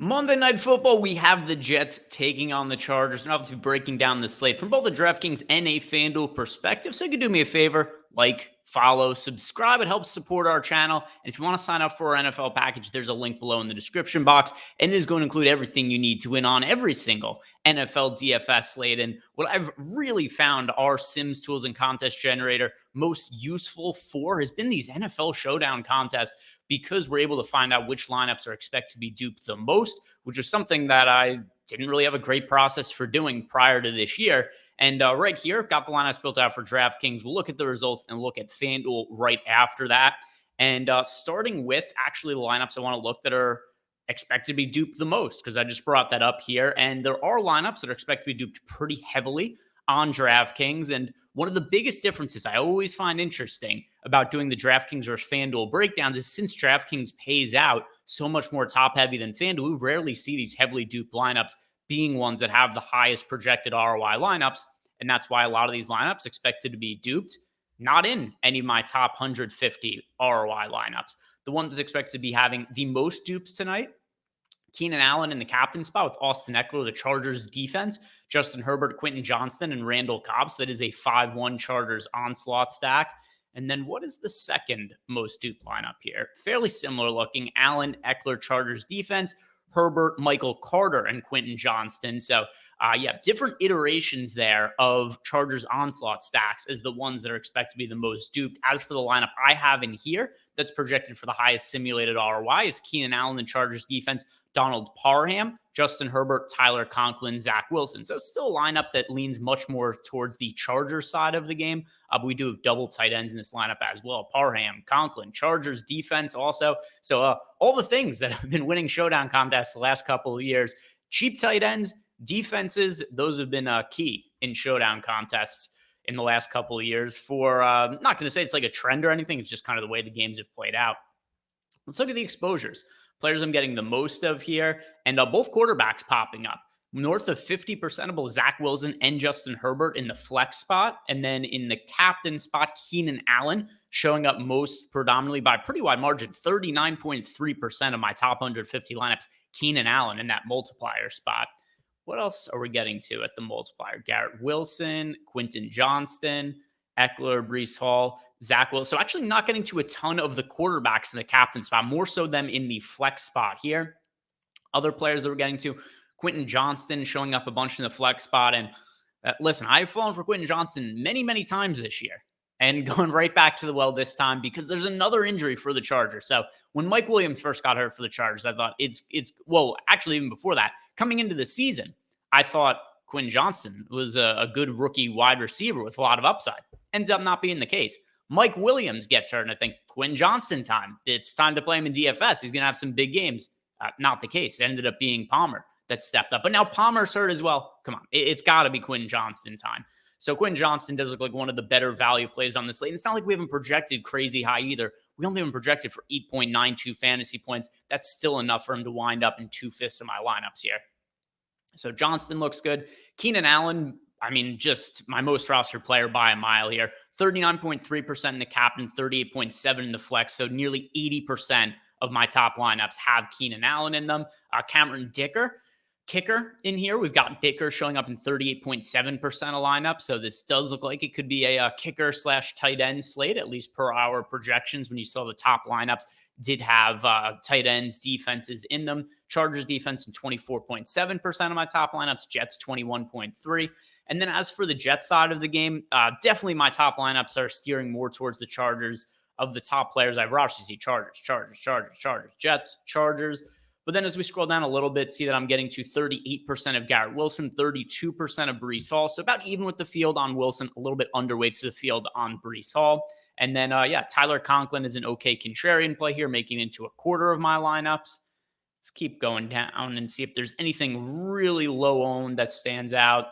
Monday Night Football, we have the Jets taking on the Chargers, and obviously breaking down the slate from both a DraftKings and a FanDuel perspective. So you can do me a favor, like, follow, subscribe. It helps support our channel. And if you want to sign up for our NFL package, there's a link below in the description box, and it is going to include everything you need to win on every single NFL DFS slate. And what I've really found our Sims tools and contest generator most useful for has been these NFL showdown contests, because we're able to find out which lineups are expected to be duped the most, which is something that I didn't really have a great process for doing prior to this year. And right here, got the lineups built out for DraftKings. We'll look at the results and look at FanDuel right after that. And starting with actually the lineups I want to look that are expected to be duped the most, because I just brought that up here. And there are lineups that are expected to be duped pretty heavily on DraftKings. And one of the biggest differences I always find interesting about doing the DraftKings versus FanDuel breakdowns is, since DraftKings pays out so much more top heavy than FanDuel, we rarely see these heavily duped lineups being ones that have the highest projected ROI lineups. And that's why a lot of these lineups expected to be duped, not in any of my top 150 ROI lineups. The one that's expected to be having the most dupes tonight: Keenan Allen in the captain spot with Austin Eckler, the Chargers defense, Justin Herbert, Quentin Johnston, and Randall Cobb. So that is a 5-1 Chargers onslaught stack. And then what is the second most duped lineup here? Fairly similar looking: Allen, Eckler, Chargers defense, Herbert, Michael Carter, and Quentin Johnston. So different iterations there of Chargers onslaught stacks as the ones that are expected to be the most duped. As for the lineup I have in here that's projected for the highest simulated ROI, it's Keenan Allen, the Chargers defense, Donald Parham, Justin Herbert, Tyler Conklin, Zach Wilson. So it's still a lineup that leans much more towards the Chargers side of the game. But we do have double tight ends in this lineup as well: Parham, Conklin, Chargers defense also. So all the things that have been winning showdown contests the last couple of years: cheap tight ends, defenses, those have been key in showdown contests in the last couple of years. For not going to say it's like a trend or anything, it's just kind of the way the games have played out. Let's look at the exposures. Players I'm getting the most of here, and both quarterbacks popping up. North of 50% of both Zach Wilson and Justin Herbert in the flex spot. And then in the captain spot, Keenan Allen showing up most, predominantly by a pretty wide margin: 39.3% of my top 150 lineups, Keenan Allen in that multiplier spot. What else are we getting to at the multiplier? Garrett Wilson, Quentin Johnston, Eckler, Breece Hall, Zach Wilson. So actually not getting to a ton of the quarterbacks in the captain spot, more so them in the flex spot here. Other players that we're getting to: Quentin Johnston showing up a bunch in the flex spot. And listen, I've fallen for Quentin Johnston many, many times this year, and going right back to the well this time because there's another injury for the Chargers. So when Mike Williams first got hurt for the Chargers, I thought actually even before that, coming into the season, I thought Quentin Johnston was a good rookie wide receiver with a lot of upside. Ended up not being the case. Mike Williams gets hurt, and I think Quentin Johnston time. It's time to play him in DFS. He's going to have some big games. Not the case. It ended up being Palmer that stepped up. But now Palmer's hurt as well. Come on. It's got to be Quentin Johnston time. So Quentin Johnston does look like one of the better value plays on this slate. It's not like we haven't projected crazy high either. We only have him projected for 8.92 fantasy points. That's still enough for him to wind up in 2/5 of my lineups here. So Johnston looks good. Keenan Allen, I mean, just my most rostered player by a mile here. 39.3% in the captain, 38.7% in the flex. So nearly 80% of my top lineups have Keenan Allen in them. Cameron Dicker, kicker in here. We've got Dicker showing up in 38.7% of lineups. So this does look like it could be a kicker / tight end slate, at least per our projections. When you saw the top lineups did have tight ends, defenses in them. Chargers defense in 24.7% of my top lineups. Jets 21.3%. And then as for the Jets side of the game, definitely my top lineups are steering more towards the Chargers. Of the top players I've rostered, you see Chargers, Jets, Chargers. But then as we scroll down a little bit, see that I'm getting to 38% of Garrett Wilson, 32% of Breece Hall. So about even with the field on Wilson, a little bit underweight to the field on Breece Hall. And then, Tyler Conklin is an okay contrarian play here, making it into a quarter of my lineups. Let's keep going down and see if there's anything really low owned that stands out.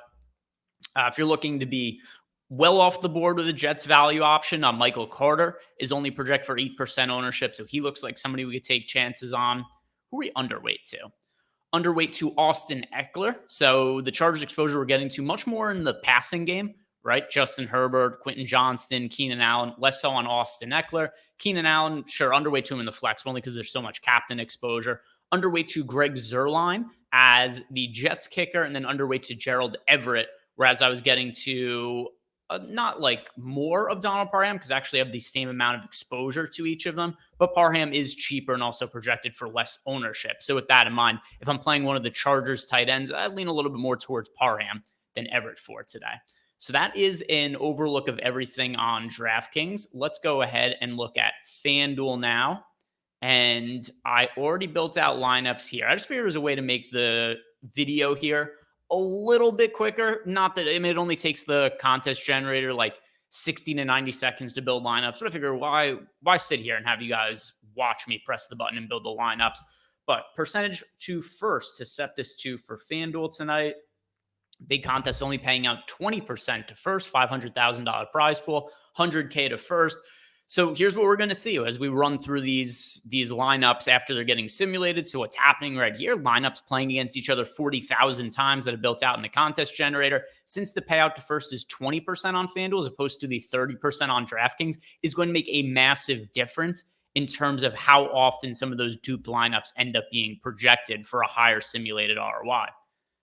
If you're looking to be well off the board with the Jets value option, Michael Carter is only projected for 8% ownership. So he looks like somebody we could take chances on. Who are we underweight to? Underweight to Austin Eckler. So the Chargers exposure we're getting to much more in the passing game, right? Justin Herbert, Quentin Johnston, Keenan Allen, less so on Austin Eckler. Keenan Allen, sure, underweight to him in the flex, only because there's so much captain exposure. underweight to Greg Zuerlein as the Jets kicker, and then underweight to Gerald Everett, whereas I was getting to not like more of Donald Parham because I actually have the same amount of exposure to each of them, but Parham is cheaper and also projected for less ownership. So with that in mind, if I'm playing one of the Chargers tight ends, I lean a little bit more towards Parham than Everett for today. So that is an overlook of everything on DraftKings. Let's go ahead and look at FanDuel now. And I already built out lineups here. I just figured it was a way to make the video here a little bit quicker. Not that, I mean, it only takes the contest generator like 60 to 90 seconds to build lineups. But I figure why sit here and have you guys watch me press the button and build the lineups? But percentage to first to set this to for FanDuel tonight. Big contest only paying out 20% to first, $500,000 prize pool, 100K to first. So here's what we're going to see as we run through these lineups after they're getting simulated. So what's happening right here, lineups playing against each other 40,000 times that are built out in the contest generator. Since the payout to first is 20% on FanDuel as opposed to the 30% on DraftKings, is going to make a massive difference in terms of how often some of those duped lineups end up being projected for a higher simulated ROI.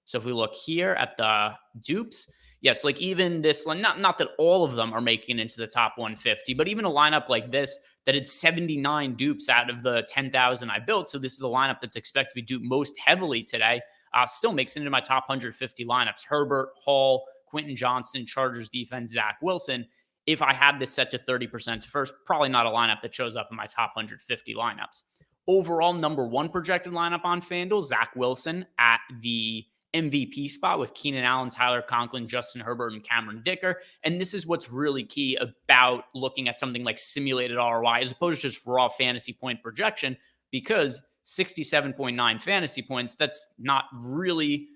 So if we look here at the dupes, yes, like even this, not that all of them are making it into the top 150, but even a lineup like this that had 79 dupes out of the 10,000 I built. So this is the lineup that's expected to be duped most heavily today. Still makes it into my top 150 lineups. Herbert, Hall, Quentin Johnston, Chargers defense, Zach Wilson. If I had this set to 30% to first, probably not a lineup that shows up in my top 150 lineups. Overall, number one projected lineup on FanDuel, Zach Wilson at the MVP spot with Keenan Allen, Tyler Conklin, Justin Herbert, and Cameron Dicker. And this is what's really key about looking at something like simulated ROI as opposed to just raw fantasy point projection, because 67.9 fantasy points, that's not really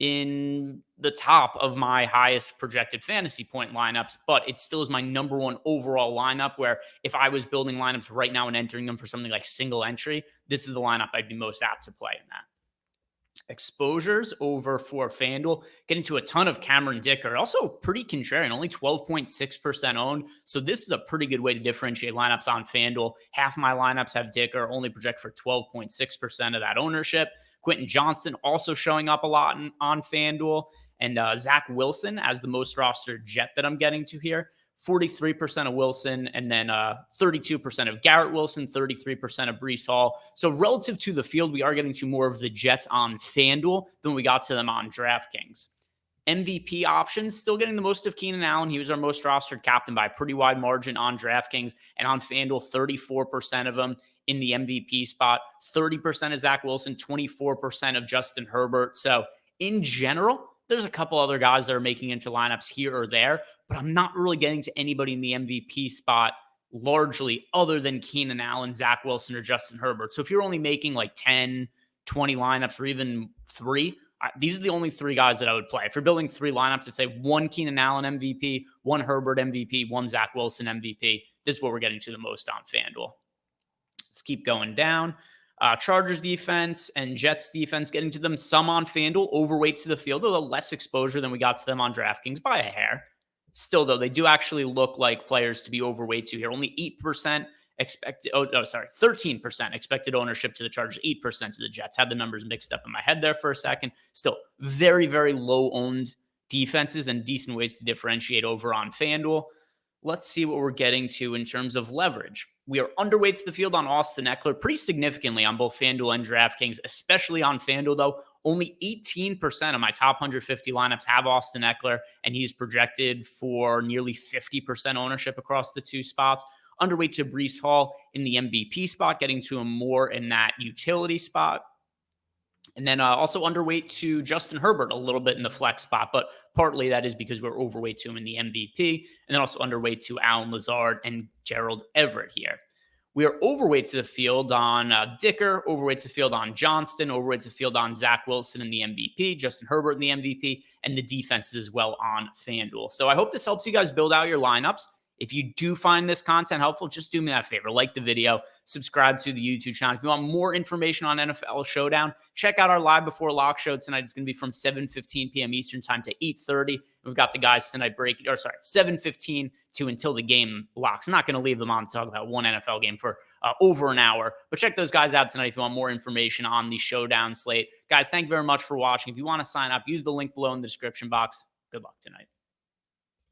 in the top of my highest projected fantasy point lineups, but it still is my number one overall lineup where if I was building lineups right now and entering them for something like single entry, this is the lineup I'd be most apt to play in that. Exposures over for FanDuel, getting to a ton of Cameron Dicker, also pretty contrarian, only 12.6% owned. So this is a pretty good way to differentiate lineups on FanDuel. Half my lineups have Dicker, only project for 12.6% of that ownership. Quentin Johnston also showing up a lot on FanDuel. And Zach Wilson as the most rostered Jet that I'm getting to here. 43% of Wilson, and then 32% of Garrett Wilson, 33% of Breece Hall. So relative to the field, we are getting to more of the Jets on FanDuel than we got to them on DraftKings. MVP options, still getting the most of Keenan Allen. He was our most rostered captain by a pretty wide margin on DraftKings, and on FanDuel, 34% of them in the MVP spot, 30% of Zach Wilson, 24% of Justin Herbert. So in general, there's a couple other guys that are making into lineups here or there, but I'm not really getting to anybody in the MVP spot largely other than Keenan Allen, Zach Wilson, or Justin Herbert. So if you're only making like 10, 20 lineups or even 3, these are the only 3 guys that I would play. If you're building 3 lineups, I'd say 1 Keenan Allen MVP, 1 Herbert MVP, 1 Zach Wilson MVP. This is what we're getting to the most on FanDuel. Let's keep going down. Chargers defense and Jets defense, getting to them some on FanDuel, overweight to the field, although less exposure than we got to them on DraftKings by a hair. Still, though, they do actually look like players to be overweight to here. Only 8% expected, 13% expected ownership to the Chargers, 8% to the Jets. Had the numbers mixed up in my head there for a second. Still, very, very low owned defenses and decent ways to differentiate over on FanDuel. Let's see what we're getting to in terms of leverage. We are underweight to the field on Austin Eckler pretty significantly on both FanDuel and DraftKings, especially on FanDuel, though. Only 18% of my top 150 lineups have Austin Eckler, and he's projected for nearly 50% ownership across the 2 spots. Underweight to Breece Hall in the MVP spot, getting to him more in that utility spot. And then also underweight to Justin Herbert a little bit in the flex spot, but partly that is because we're overweight to him in the MVP, and then also underweight to Allen Lazard and Gerald Everett here. We are overweight to the field on Dicker, overweight to the field on Johnston, overweight to the field on Zach Wilson in the MVP, Justin Herbert in the MVP, and the defenses as well on FanDuel. So I hope this helps you guys build out your lineups. If you do find this content helpful, just do me that favor. Like the video, subscribe to the YouTube channel. If you want more information on NFL Showdown, check out our Live Before Lock show tonight. It's going to be from 7:15 p.m. Eastern time to 8:30. We've got the guys tonight 7:15 to until the game locks. I'm not going to leave them on to talk about one NFL game for over an hour. But check those guys out tonight if you want more information on the showdown slate. Guys, thank you very much for watching. If you want to sign up, use the link below in the description box. Good luck tonight.